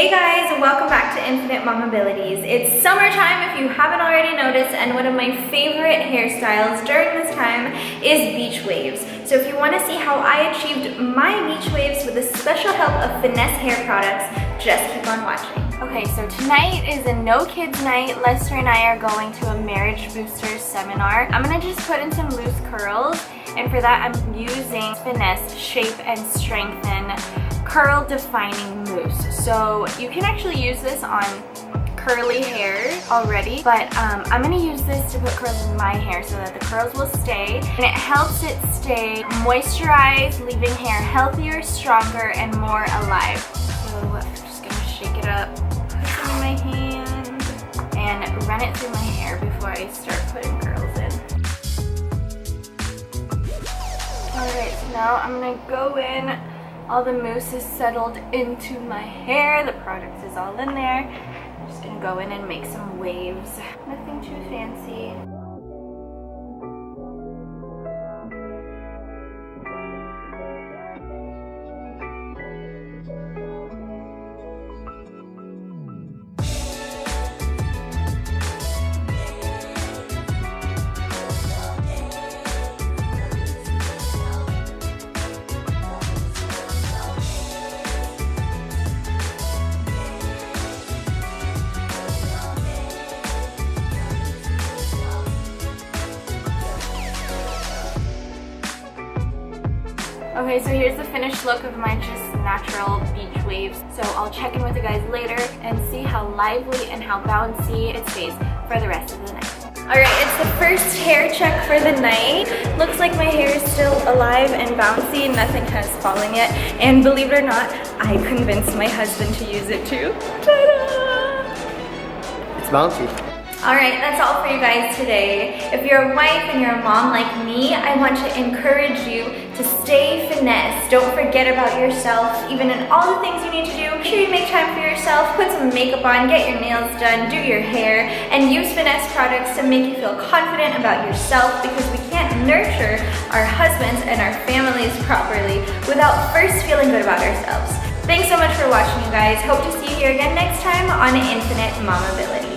Hey guys, welcome back to Infinite Mom Abilities. It's summertime if you haven't already noticed, and one of my favorite hairstyles during this time is beach waves. So if you want to see how I achieved my beach waves with the special help of Finesse hair products, just keep on watching. Okay, so tonight is a no kids night. Lester and I are going to a marriage booster seminar. I'm gonna just put in some loose curls, and for that I'm using Finesse Shape and Strengthen Curl Defining Mousse. So you can actually use this on curly hair already, but I'm gonna use this to put curls in my hair so that the curls will stay, and it helps it stay moisturized, leaving hair healthier, stronger, and more alive. So I'm just gonna shake it up, put some in my hand, and run it through my hair before I start putting curls in. Alright, so now I'm gonna go in. All the mousse is settled into my hair. The product is all in there. I'm just gonna go in and make some waves. Nothing too fancy. Okay, so here's the finished look of my just natural beach waves. So I'll check in with you guys later and see how lively and how bouncy it stays for the rest of the night. Alright, it's the first hair check for the night. Looks like my hair is still alive and bouncy. Nothing has fallen yet. And believe it or not, I convinced my husband to use it too. Ta-da! It's bouncy. Alright, that's all for you guys today. If you're a wife and you're a mom like me, I want to encourage you to stay finesse. Don't forget about yourself, even in all the things you need to do. Make sure you make time for yourself, put some makeup on, get your nails done, do your hair, and use Finesse products to make you feel confident about yourself, because we can't nurture our husbands and our families properly without first feeling good about ourselves. Thanks so much for watching, you guys. Hope to see you here again next time on Infinite Mom Ability.